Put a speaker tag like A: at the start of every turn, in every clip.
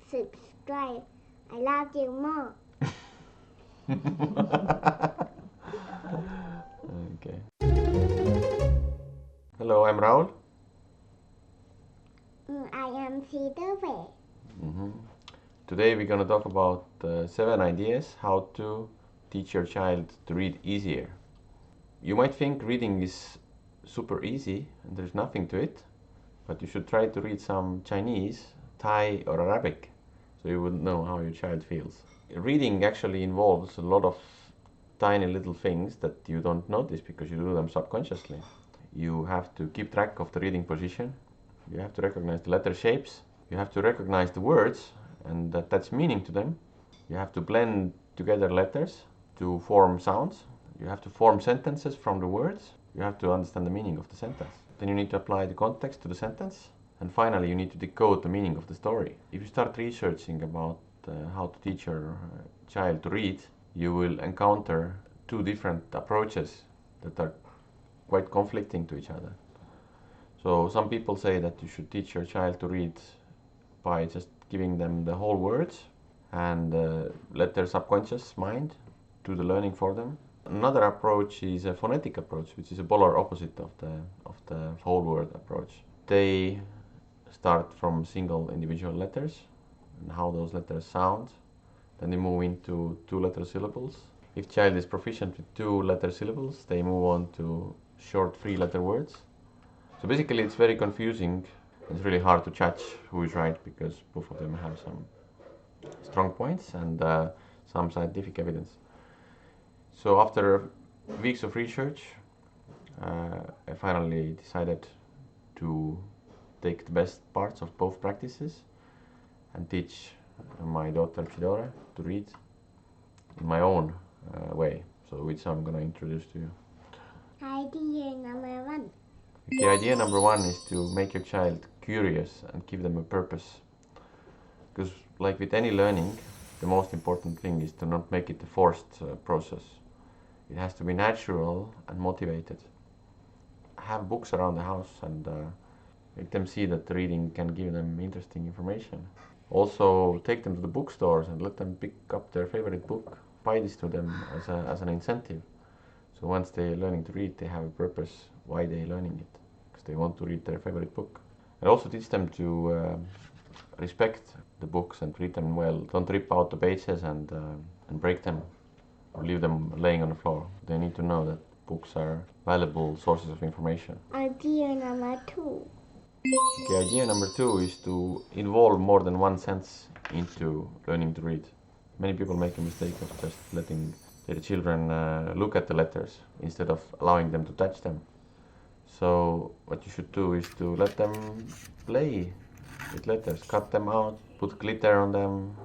A: subscribe. I love you more.
B: Okay. Hello, I'm Raul.
A: I am Bzidore.
B: Today we're going to talk about 7 ideas how to teach your child to read easier. You might think reading is super easy and there's nothing to it, but you should try to read some Chinese, Thai or Arabic so you would know how your child feels. Reading actually involves a lot of tiny little things that you don't notice because you do them subconsciously. You have to keep track of the reading position, you have to recognize the letter shapes, you have to recognize the words and attach meaning to them, you have to blend together letters to form sounds, you have to form sentences from the words, you have to understand the meaning of the sentence. Then you need to apply the context to the sentence, and finally you need to decode the meaning of the story. If you start researching about how to teach your child to read, you will encounter 2 different approaches that are quite conflicting to each other. So some people say that you should teach your child to read by just giving them the whole words and let their subconscious mind do the learning for them. Another approach is a phonetic approach, which is a polar opposite of the whole word approach. They start from single individual letters and how those letters sound. Then they move into 2-letter syllables. If child is proficient with 2-letter syllables, they move on to short 3-letter words. So basically it's very confusing. It's really hard to judge who is right because both of them have some strong points and some scientific evidence. So after weeks of research, I finally decided to take the best parts of both practices and teach my daughter Bzidore to read in my own way, so which I'm going to introduce to you.
A: Idea number 1.
B: Okay, idea number 1 is to make your child curious and give them a purpose. Because like with any learning, the most important thing is to not make it a forced process. It has to be natural and motivated. Have books around the house and make them see that reading can give them interesting information. Also take them to the bookstores and let them pick up their favorite book. Buy this to them as an incentive. So once they're learning to read, they have a purpose why they're learning it, because they want to read their favorite book. And also teach them to respect the books and read them well. Don't rip out the pages and break them or leave them laying on the floor. They need to know that books are valuable sources of information.
A: Idea number 2.
B: Okay, idea number 2 is to involve more than one sense into learning to read. Many people make a mistake of just letting their children look at the letters instead of allowing them to touch them. So what you should do is to let them play with letters, cut them out, put glitter on them,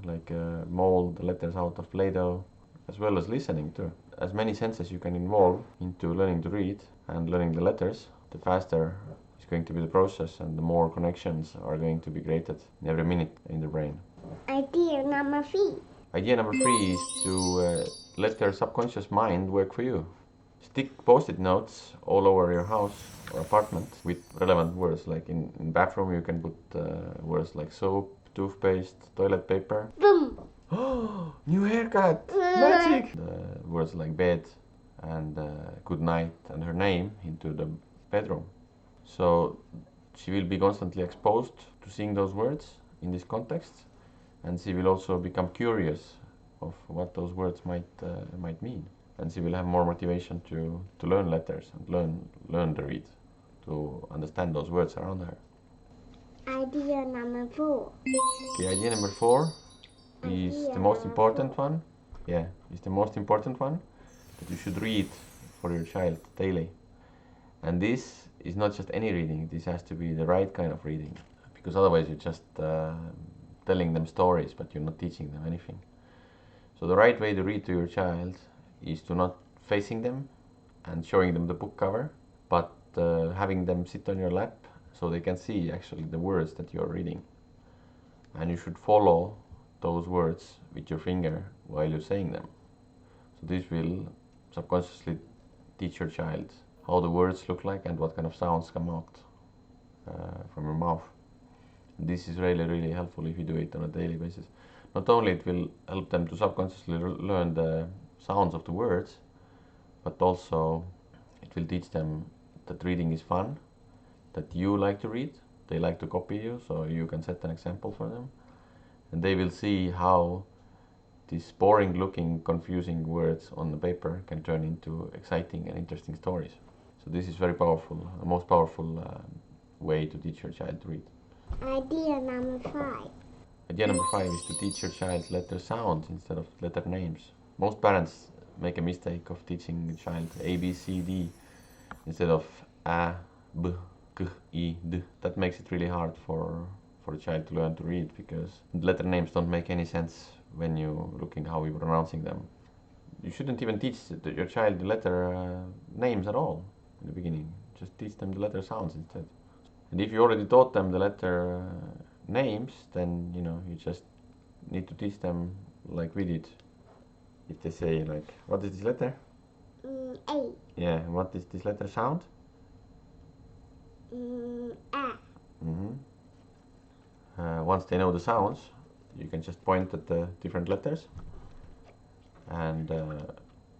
B: like mold the letters out of Play-Doh, as well as listening too. As many senses you can involve into learning to read and learning the letters, the faster it's going to be the process and the more connections are going to be created in every minute in the brain.
A: Idea number 3.
B: Idea number 3 is to let your subconscious mind work for you. Stick post-it notes all over your house or apartment with relevant words. Like in bathroom you can put words like soap, toothpaste, toilet paper.
A: Boom!
B: Oh, new haircut! Magic! Words like bed and good night and her name into the bedroom. So she will be constantly exposed to seeing those words in this context, and she will also become curious of what those words might mean, and she will have more motivation to learn letters and learn to read, to understand those words around her.
A: Idea number 4.
B: Okay, idea number 4 is the most important one. Yeah, it's the most important one, that you should read for your child daily. And this is not just any reading, this has to be the right kind of reading, because otherwise you're just telling them stories but you're not teaching them anything. So the right way to read to your child is to not facing them and showing them the book cover, but having them sit on your lap so they can see actually the words that you're reading. And you should follow those words with your finger while you're saying them. So this will subconsciously teach your child how the words look like and what kind of sounds come out from your mouth. This is really helpful if you do it on a daily basis. Not only it will help them to subconsciously learn the sounds of the words, but also it will teach them that reading is fun, that you like to read, they like to copy you, so you can set an example for them. And they will see how these boring looking, confusing words on the paper can turn into exciting and interesting stories. So this is very powerful, the most powerful way to teach your child to read.
A: Idea number 5.
B: Idea number 5 is to teach your child letter sounds instead of letter names. Most parents make a mistake of teaching the child A, B, C, D instead of A, B, K, I, D. That makes it really hard for the child to learn to read, because letter names don't make any sense when you looking how we're pronouncing them. You shouldn't even teach your child the letter names at all in the beginning. Just teach them the letter sounds instead. And if you already taught them the letter names, then you just need to teach them like we did. If they say like, what is this letter?
A: A.
B: Yeah, what is this letter sound?
A: A.
B: Once they know the sounds, you can just point at the different letters and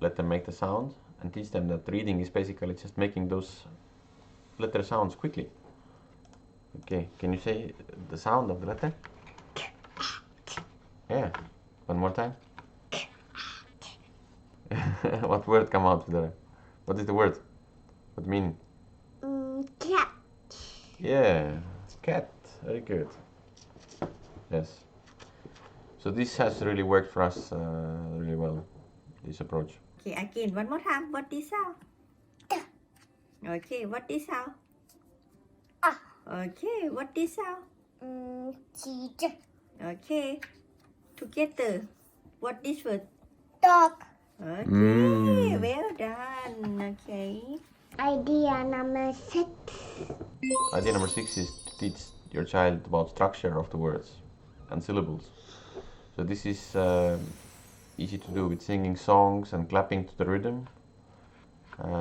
B: let them make the sound, and teach them that reading is basically just making those letter sounds quickly. Okay, can you say the sound of the letter? Yeah, one more time. What word come out there? What is the word? What meaning?
A: Cat.
B: Yeah, cat. Very good. Yes. So this has really worked for us really well, this approach.
C: Okay, again, one more time. What is sound? Okay, what is sound? Okay, what is sound?
A: Teacher.
C: Okay, together. What is word?
A: Dog.
C: Okay, well done. Okay.
A: Idea number 6.
B: Idea number 6 is to teach your child about structure of the words and syllables. So this is easy to do with singing songs and clapping to the rhythm,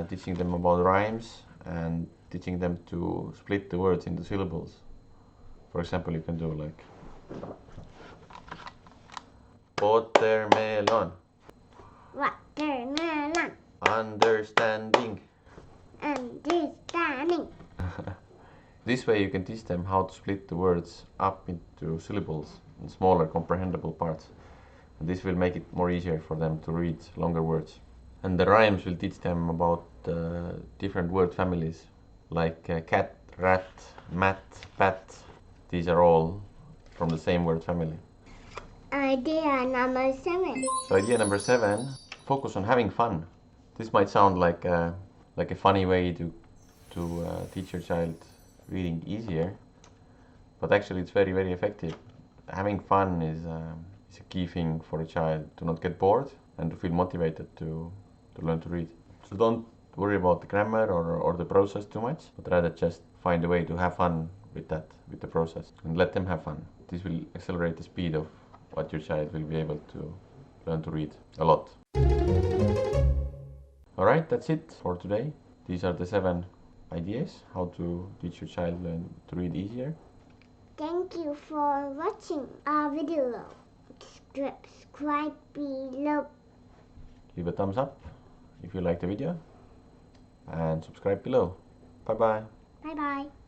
B: teaching them about rhymes and teaching them to split the words into syllables. For example, you can do like watermelon,
A: Watermelon.
B: understanding.
A: Understanding.
B: This way you can teach them how to split the words up into syllables and smaller comprehensible parts. And this will make it more easier for them to read longer words. And the rhymes will teach them about different word families, like cat, rat, mat, pat. These are all from the same word family.
A: Idea number 7.
B: So idea number 7, focus on having fun. This might sound like a funny way to teach your child reading easier, but actually it's very effective. Having fun is a key thing for a child, to not get bored and to feel motivated to learn to read. So don't worry about the grammar or the process too much, but rather just find a way to have fun with the process, and let them have fun. This will accelerate the speed of what your child will be able to learn to read a lot. Alright, that's it for today. These are the 7 ideas how to teach your child learn to read easier.
A: Thank you for watching our video. Subscribe below.
B: Leave a thumbs up if you like the video and subscribe below. Bye bye.
A: Bye bye.